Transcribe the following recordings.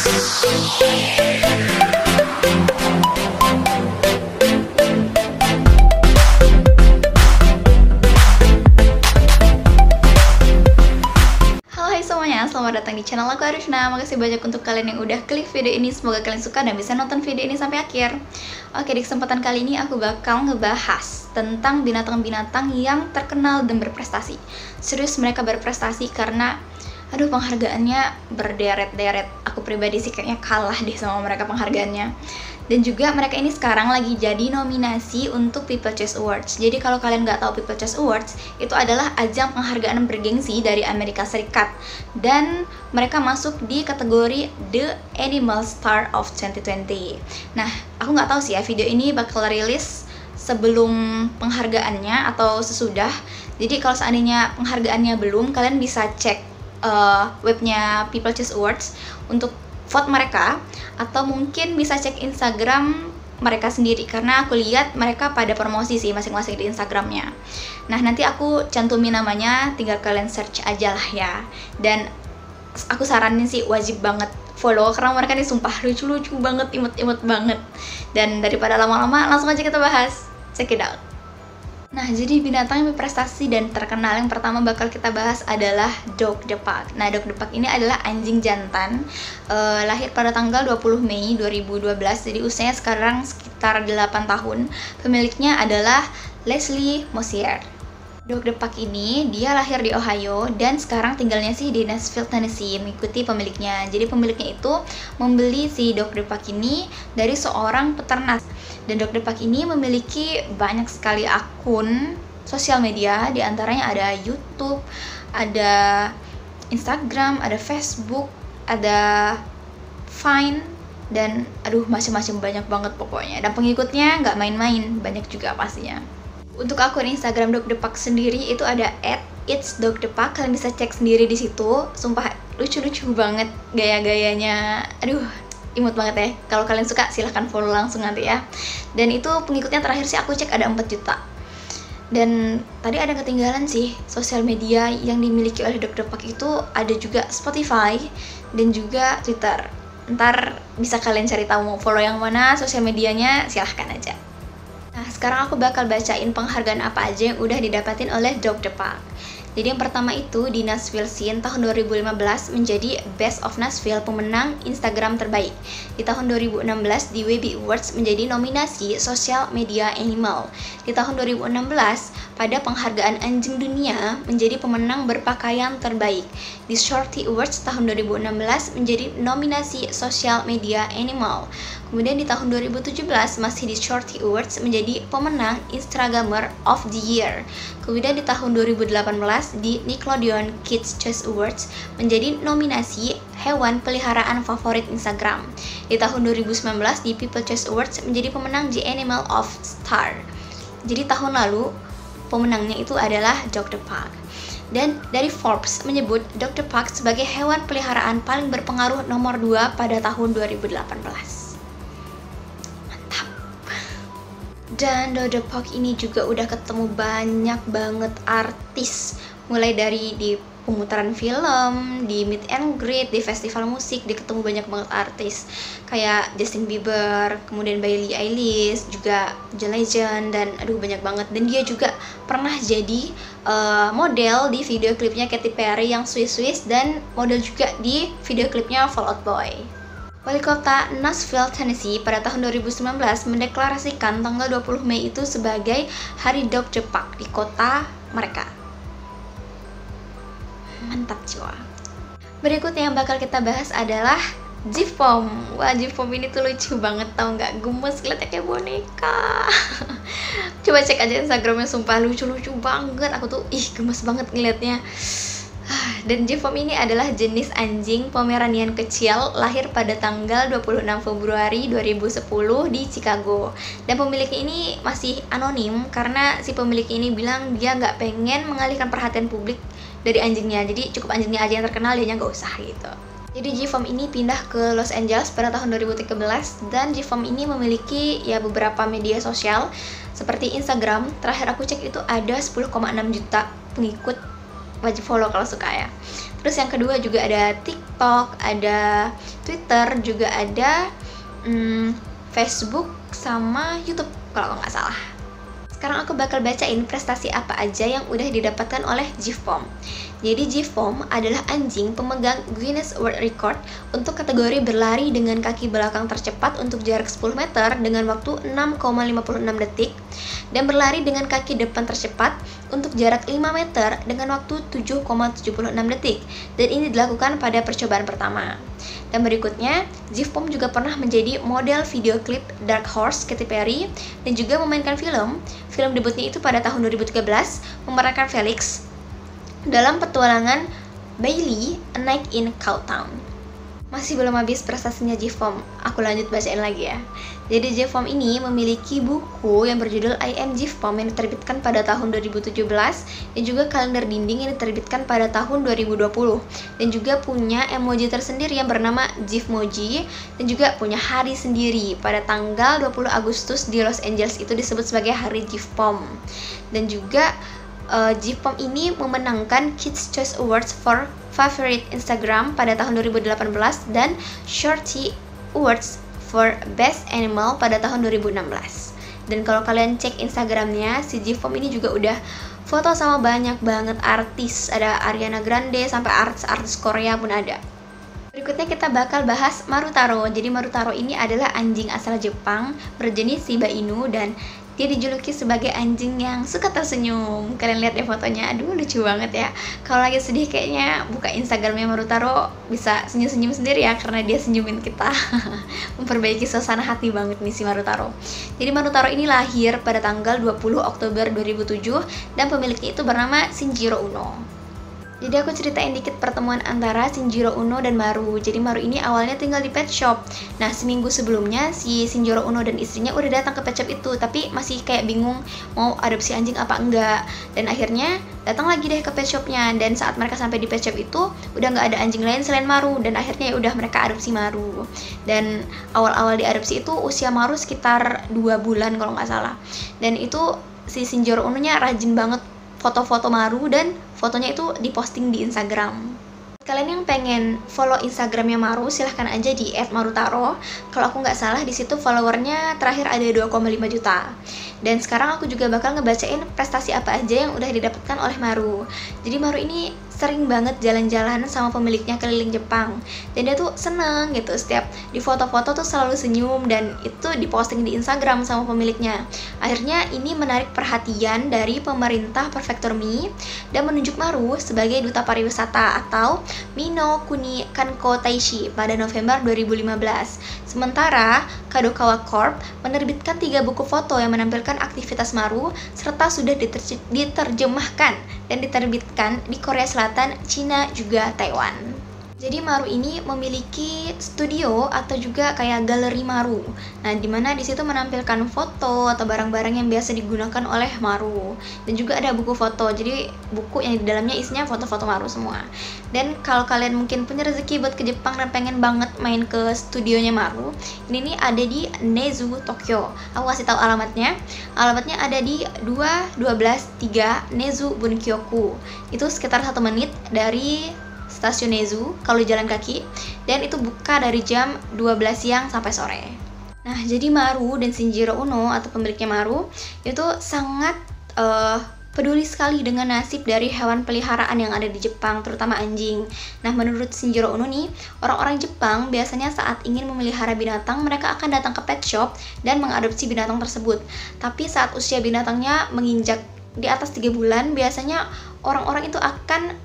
Selamat datang di channel aku Arifna. Makasih banyak untuk kalian yang udah klik video ini. Semoga kalian suka dan bisa nonton video ini sampai akhir. Oke, di kesempatan kali ini aku bakal ngebahas tentang binatang-binatang yang terkenal dan berprestasi. Serius, mereka berprestasi karena penghargaannya berderet-deret. Aku pribadi sih kayaknya kalah deh sama mereka penghargaannya. Dan juga mereka ini sekarang lagi jadi nominasi untuk People Choice Awards. Jadi kalau kalian nggak tahu People Choice Awards, itu adalah ajang penghargaan bergengsi dari Amerika Serikat. Dan mereka masuk di kategori The Animal Star of 2020. Nah, aku nggak tahu sih ya video ini bakal rilis sebelum penghargaannya atau sesudah. Jadi kalau seandainya penghargaannya belum, kalian bisa cek webnya People Choice Awards untuk vote mereka, atau mungkin bisa cek Instagram mereka sendiri karena aku lihat mereka pada promosi sih masing-masing di Instagramnya. Nah, nanti aku cantumin namanya, tinggal kalian search aja lah ya. Dan aku saranin sih wajib banget follow karena mereka nih sumpah lucu-lucu banget, imut-imut banget. Dan daripada lama-lama, langsung aja kita bahas. Check it out. Nah, jadi binatang yang berprestasi dan terkenal yang pertama bakal kita bahas adalah Dog the Puck. Nah, Dog the Puck ini adalah anjing jantan, lahir pada tanggal 20 Mei 2012, jadi usianya sekarang sekitar 8 tahun. Pemiliknya adalah Leslie Mosier. Dog the Puck ini dia lahir di Ohio dan sekarang tinggalnya sih di Nashville, Tennessee, mengikuti pemiliknya. Jadi pemiliknya itu membeli si Dog the Puck ini dari seorang peternak. Dan Dog the Puck ini memiliki banyak sekali akun sosial media, diantaranya ada YouTube, ada Instagram, ada Facebook, ada Vine, dan macam-macam, banyak banget pokoknya. Dan pengikutnya nggak main-main, banyak juga pastinya. Untuk akun Instagram Dog the Puck sendiri itu ada @itsdogthepuck, kalian bisa cek sendiri di situ. Sumpah lucu-lucu banget gaya-gayanya. Imut banget ya. Kalau kalian suka silahkan follow langsung nanti ya. Dan itu pengikutnya terakhir sih aku cek ada 4 juta. Dan tadi ada ketinggalan sih, sosial media yang dimiliki oleh Dog the Puck itu ada juga Spotify dan juga Twitter. Ntar bisa kalian cari tahu mau follow yang mana sosial medianya, silahkan aja. Nah, sekarang aku bakal bacain penghargaan apa aja yang udah didapatin oleh Dog the Puck. Jadi yang pertama itu di Nashville Scene tahun 2015 menjadi Best of Nashville, pemenang Instagram terbaik. Di tahun 2016 di Webby Awards menjadi nominasi Social Media Animal. Di tahun 2016 pada penghargaan anjing dunia menjadi pemenang berpakaian terbaik. Di Shorty Awards tahun 2016 menjadi nominasi Social Media Animal. Kemudian di tahun 2017 masih di Shorty Awards menjadi pemenang Instagrammer of the Year. Kemudian di tahun 2018 di Nickelodeon Kids Choice Awards menjadi nominasi hewan peliharaan favorit Instagram. Di tahun 2019 di People Choice Awards menjadi pemenang The Animal of Star. Jadi tahun lalu pemenangnya itu adalah Dog the Puck. Dan dari Forbes menyebut Dog the Puck sebagai hewan peliharaan paling berpengaruh nomor 2 pada tahun 2018. Dan Dog the Puck ini juga udah ketemu banyak banget artis, mulai dari di pemutaran film, di meet and greet, di festival musik, dia ketemu banyak banget artis kayak Justin Bieber, kemudian Billie Eilish, juga John Legend, dan banyak banget. Dan dia juga pernah jadi model di video klipnya Katy Perry yang Swiss, dan model juga di video klipnya Fall Out Boy. Wali kota Nashville, Tennessee pada tahun 2019 mendeklarasikan tanggal 20 Mei itu sebagai Hari Dog the Puck di kota mereka. Mantap jiwa. Berikutnya yang bakal kita bahas adalah Jifom. Wah, Jifom ini tuh lucu banget, tau nggak? Gemes, kelihatannya kayak boneka. Coba cek aja Instagramnya, sumpah lucu-lucu banget. Aku tuh gemes banget ngeliatnya. Dan Jifom ini adalah jenis anjing Pomeranian kecil, lahir pada tanggal 26 Februari 2010 di Chicago. Dan pemiliknya ini masih anonim karena si pemilik ini bilang dia nggak pengen mengalihkan perhatian publik dari anjingnya. Jadi cukup anjingnya aja yang terkenal, dianya nggak usah gitu. Jadi Jifom ini pindah ke Los Angeles pada tahun 2013, dan Jifom ini memiliki beberapa media sosial seperti Instagram. Terakhir aku cek itu ada 10,6 juta pengikut, wajib follow kalau suka ya. Terus yang kedua juga ada TikTok, ada Twitter, juga ada Facebook sama YouTube kalau nggak salah. Sekarang aku bakal bacain prestasi apa aja yang udah didapatkan oleh Jifpom. Jadi Jifpom adalah anjing pemegang Guinness World Record untuk kategori berlari dengan kaki belakang tercepat untuk jarak 10 meter dengan waktu 6,56 detik dan berlari dengan kaki depan tercepat untuk jarak 5 meter dengan waktu 7,76 detik, dan ini dilakukan pada percobaan pertama. Dan berikutnya, Jifpom juga pernah menjadi model video klip Dark Horse Katy Perry dan juga memainkan film. Film debutnya itu pada tahun 2013 memerankan Felix dalam petualangan Bailey, A Night in Cowtown. Masih belum habis prestasinya Jifpom, aku lanjut bacain lagi ya. Jadi Jifpom ini memiliki buku yang berjudul I Am Jifpom yang diterbitkan pada tahun 2017 dan juga kalender dinding yang diterbitkan pada tahun 2020, dan juga punya emoji tersendiri yang bernama Jifmoji, dan juga punya hari sendiri pada tanggal 20 Agustus di Los Angeles itu disebut sebagai hari Jifpom. Dan juga Jifpom ini memenangkan Kids Choice Awards for Favorite Instagram pada tahun 2018 dan Shorty Awards for Best Animal pada tahun 2016. Dan kalau kalian cek Instagramnya, si Jifpom ini juga udah foto sama banyak banget artis. Ada Ariana Grande sampai artis Korea pun ada. Berikutnya kita bakal bahas Marutaro. Jadi Marutaro ini adalah anjing asal Jepang berjenis Shiba Inu dan dia dijuluki sebagai anjing yang suka tersenyum. Kalian lihat deh fotonya, aduh lucu banget ya. Kalau lagi sedih kayaknya buka Instagramnya Marutaro bisa senyum-senyum sendiri ya, karena dia senyumin kita. Memperbaiki suasana hati banget nih si Marutaro. Jadi Marutaro ini lahir pada tanggal 20 Oktober 2007 dan pemiliknya itu bernama Shinjiro Uno. Jadi aku ceritain dikit pertemuan antara Shinjiro Uno dan Maru. Jadi Maru ini awalnya tinggal di pet shop. Nah, seminggu sebelumnya si Shinjiro Uno dan istrinya udah datang ke pet shop itu, tapi masih kayak bingung mau adopsi anjing apa enggak. Dan akhirnya datang lagi deh ke pet shopnya, dan saat mereka sampai di pet shop itu udah nggak ada anjing lain selain Maru, dan akhirnya ya udah mereka adopsi Maru. Dan awal-awal diadopsi itu usia Maru sekitar 2 bulan kalau nggak salah. Dan itu si Shinjiro Uno-nya rajin banget foto-foto Maru dan fotonya itu diposting di Instagram. Kalian yang pengen follow Instagramnya Maru silahkan aja di @marutaro. Kalau aku nggak salah di situ followernya terakhir ada 2,5 juta. Dan sekarang aku juga bakal ngebacain prestasi apa aja yang udah didapatkan oleh Maru. Jadi Maru ini sering banget jalan-jalan sama pemiliknya keliling Jepang, dan dia tuh seneng gitu, setiap di foto-foto tuh selalu senyum dan itu diposting di Instagram sama pemiliknya. Akhirnya ini menarik perhatian dari pemerintah Prefektur Mie dan menunjuk Maru sebagai duta pariwisata atau Mino Kuni Kanko Taishi pada November 2015. Sementara Kadokawa Corp menerbitkan 3 buku foto yang menampilkan aktivitas Maru serta sudah diterjemahkan dan diterbitkan di Korea Selatan, Cina, juga Taiwan. Jadi Maru ini memiliki studio atau juga kayak galeri Maru. Nah, dimana di situ menampilkan foto atau barang-barang yang biasa digunakan oleh Maru. Dan juga ada buku foto. Jadi buku yang di dalamnya isinya foto-foto Maru semua. Dan kalau kalian mungkin punya rezeki buat ke Jepang dan pengen banget main ke studionya Maru, ini nih ada di Nezu, Tokyo. Aku kasih tahu alamatnya. Alamatnya ada di 2123 Nezu Bunkyoku. Itu sekitar 1 menit dari stasiun Nezu kalau jalan kaki, dan itu buka dari jam 12 siang sampai sore. Nah, jadi Maru dan Shinjiro Uno atau pemiliknya Maru itu sangat peduli sekali dengan nasib dari hewan peliharaan yang ada di Jepang, terutama anjing. Nah, menurut Shinjiro Uno nih, orang-orang Jepang biasanya saat ingin memelihara binatang, mereka akan datang ke pet shop dan mengadopsi binatang tersebut. Tapi saat usia binatangnya menginjak di atas 3 bulan, biasanya orang-orang itu akan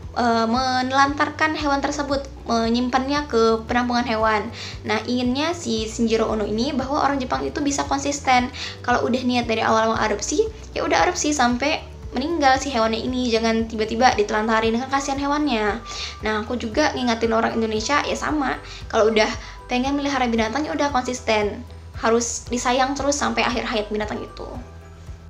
menelantarkan hewan tersebut, menyimpannya ke penampungan hewan. Nah, inginnya si Shinjiro Uno ini bahwa orang Jepang itu bisa konsisten. Kalau udah niat dari awal mau adopsi, ya udah adopsi sampai meninggal si hewannya ini, jangan tiba-tiba ditelantarin, kan kasihan hewannya. Nah, aku juga ngingatin orang Indonesia ya sama, kalau udah pengen melihara binatang ya udah konsisten, harus disayang terus sampai akhir hayat binatang itu.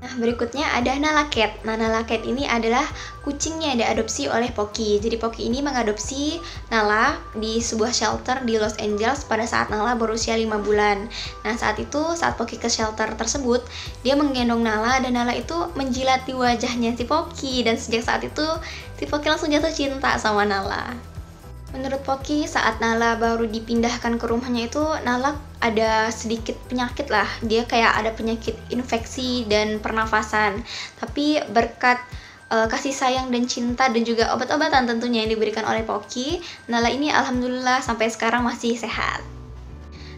Nah, berikutnya ada Nala Cat. Nah, Nala Cat ini adalah kucingnya yang diadopsi oleh Poki. Jadi Poki ini mengadopsi Nala di sebuah shelter di Los Angeles pada saat Nala berusia 5 bulan. Nah, saat Poki ke shelter tersebut, dia menggendong Nala dan Nala itu menjilati wajahnya si Poki, dan sejak saat itu si Poki langsung jatuh cinta sama Nala. Menurut Poki, saat Nala baru dipindahkan ke rumahnya itu, Nala ada sedikit penyakit lah. Dia kayak ada penyakit infeksi dan pernafasan. Tapi berkat kasih sayang dan cinta dan juga obat-obatan tentunya yang diberikan oleh Poki, Nala ini alhamdulillah sampai sekarang masih sehat.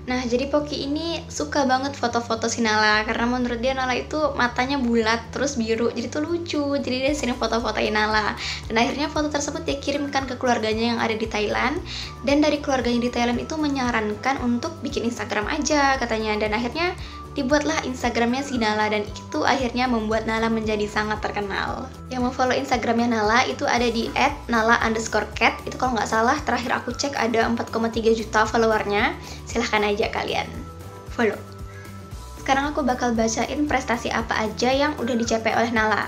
Nah, jadi Poki ini suka banget foto-foto si Nala karena menurut dia Nala itu matanya bulat terus biru, jadi tuh lucu. Jadi dia sering foto-fotoin Nala. Dan akhirnya foto tersebut dia kirimkan ke keluarganya yang ada di Thailand. Dan dari keluarganya di Thailand itu menyarankan untuk bikin Instagram aja katanya. Dan akhirnya dibuatlah Instagramnya si Nala dan itu akhirnya membuat Nala menjadi sangat terkenal. Yang mau follow Instagramnya Nala itu ada di @nala_cat. Itu kalau nggak salah terakhir aku cek ada 4,3 juta followernya. Silahkan aja kalian follow. Sekarang aku bakal bacain prestasi apa aja yang udah dicapai oleh Nala.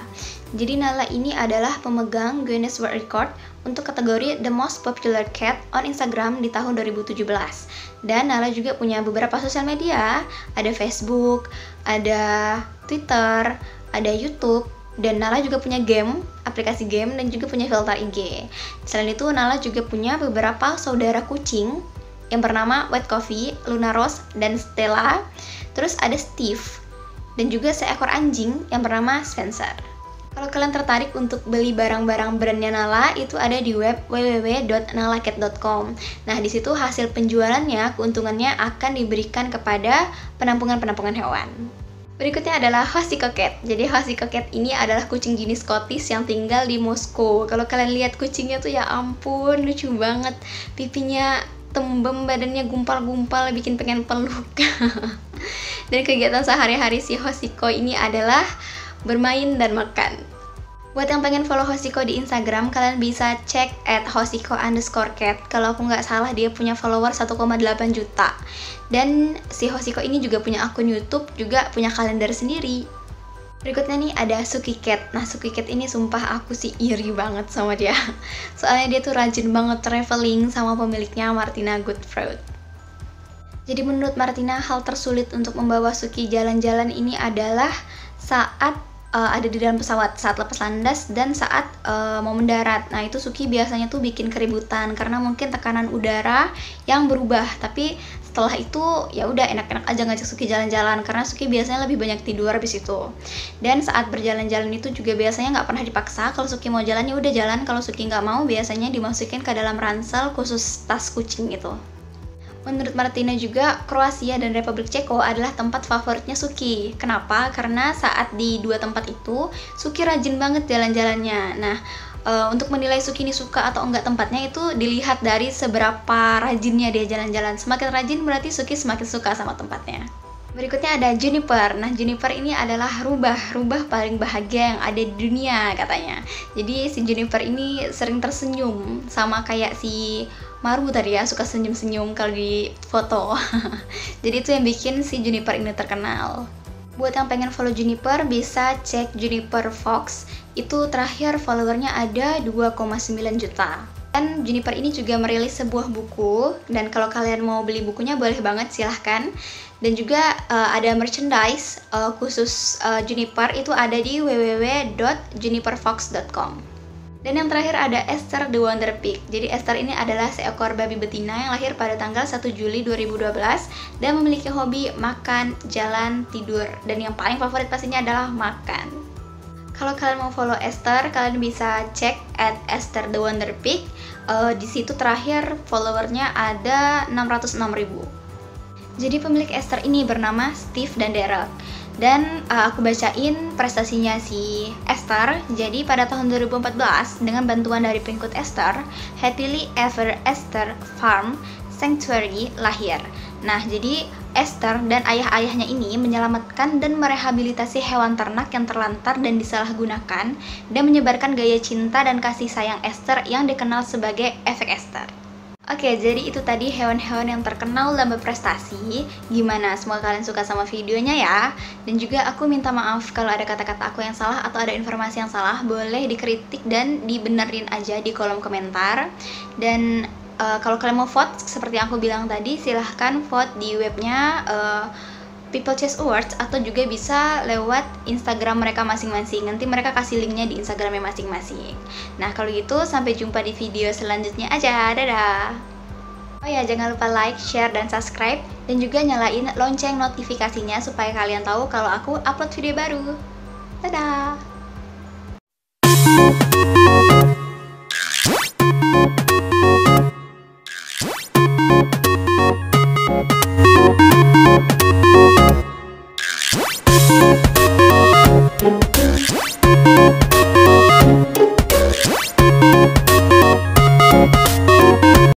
Jadi Nala ini adalah pemegang Guinness World Record untuk kategori The Most Popular Cat on Instagram di tahun 2017. Dan Nala juga punya beberapa sosial media, ada Facebook, ada Twitter, ada YouTube, dan Nala juga punya game, aplikasi game, dan juga punya filter IG. Selain itu, Nala juga punya beberapa saudara kucing yang bernama White Coffee, Luna Rose, dan Stella. Terus ada Steve, dan juga seekor anjing yang bernama Spencer. Kalau kalian tertarik untuk beli barang-barang brandnya Nala, itu ada di web www.nalacat.com. Nah, di situ hasil penjualannya, keuntungannya akan diberikan kepada penampungan-penampungan hewan. Berikutnya adalah Hosiko Cat. Jadi Hosiko Cat ini adalah kucing jenis Scottish yang tinggal di Moskow. Kalau kalian lihat kucingnya tuh ya ampun, lucu banget. Pipinya tembem, badannya gumpal-gumpal, bikin pengen peluk. Dan kegiatan sehari-hari si Hosiko ini adalah bermain dan makan. Buat yang pengen follow Hosiko di Instagram, kalian bisa cek @hosiko_cat. Kalau aku nggak salah dia punya follower 1,8 juta. Dan si Hosiko ini juga punya akun YouTube, juga punya kalender sendiri. Berikutnya nih ada Suki Cat. Nah, Suki Cat ini sumpah aku sih iri banget sama dia. Soalnya dia tuh rajin banget traveling sama pemiliknya Martina Goodfriend. Jadi menurut Martina, hal tersulit untuk membawa Suki jalan-jalan ini adalah saat ada di dalam pesawat, saat lepas landas dan saat mau mendarat. Nah, itu Suki biasanya tuh bikin keributan karena mungkin tekanan udara yang berubah. Tapi setelah itu ya udah enak-enak aja ngajak Suki jalan-jalan karena Suki biasanya lebih banyak tidur habis itu. Dan saat berjalan-jalan itu juga biasanya nggak pernah dipaksa. Kalau Suki mau jalan ya udah jalan, kalau Suki nggak mau biasanya dimasukin ke dalam ransel khusus tas kucing itu. Menurut Martina juga, Kroasia dan Republik Ceko adalah tempat favoritnya Suki. Kenapa? Karena saat di dua tempat itu, Suki rajin banget jalan-jalannya. Nah, untuk menilai Suki ini suka atau enggak tempatnya itu dilihat dari seberapa rajinnya dia jalan-jalan. Semakin rajin berarti Suki semakin suka sama tempatnya. Berikutnya ada Juniper. Nah, Juniper ini adalah rubah paling bahagia yang ada di dunia katanya. Jadi si Juniper ini sering tersenyum, sama kayak si Maru tadi ya, suka senyum-senyum kalau di foto. Jadi itu yang bikin si Juniper ini terkenal. Buat yang pengen follow Juniper bisa cek Juniper Fox. Itu terakhir followernya ada 2,9 juta. Dan Juniper ini juga merilis sebuah buku, dan kalau kalian mau beli bukunya boleh banget, silahkan. Dan juga ada merchandise khusus Juniper, itu ada di www.juniperfox.com. Dan yang terakhir ada Esther the Wonder Pig. Jadi Esther ini adalah seekor babi betina yang lahir pada tanggal 1 Juli 2012 dan memiliki hobi makan, jalan, tidur. Dan yang paling favorit pastinya adalah makan. Kalau kalian mau follow Esther, kalian bisa cek @Esther the Wonder Pig. Di situ terakhir followernya ada 606.000. Jadi pemilik Esther ini bernama Steve dan Derek. Dan aku bacain prestasinya si Esther. Jadi pada tahun 2014 dengan bantuan dari pengikut Esther, Happily Ever Esther Farm Sanctuary lahir. Nah, jadi Esther dan ayah-ayahnya ini menyelamatkan dan merehabilitasi hewan ternak yang terlantar dan disalahgunakan dan menyebarkan gaya cinta dan kasih sayang Esther yang dikenal sebagai efek Esther. Oke, jadi itu tadi hewan-hewan yang terkenal dan berprestasi. Gimana? Semoga kalian suka sama videonya ya. Dan juga aku minta maaf kalau ada kata-kata aku yang salah atau ada informasi yang salah. Boleh dikritik dan dibenerin aja di kolom komentar. Dan kalau kalian mau vote, seperti yang aku bilang tadi, silahkan vote di webnya People Choice Awards atau juga bisa lewat Instagram mereka masing-masing. Nanti mereka kasih linknya di Instagramnya masing-masing. Nah kalau gitu sampai jumpa di video selanjutnya aja. Dadah. Oh ya, jangan lupa like, share, dan subscribe, dan juga nyalain lonceng notifikasinya supaya kalian tahu kalau aku upload video baru. Dadah!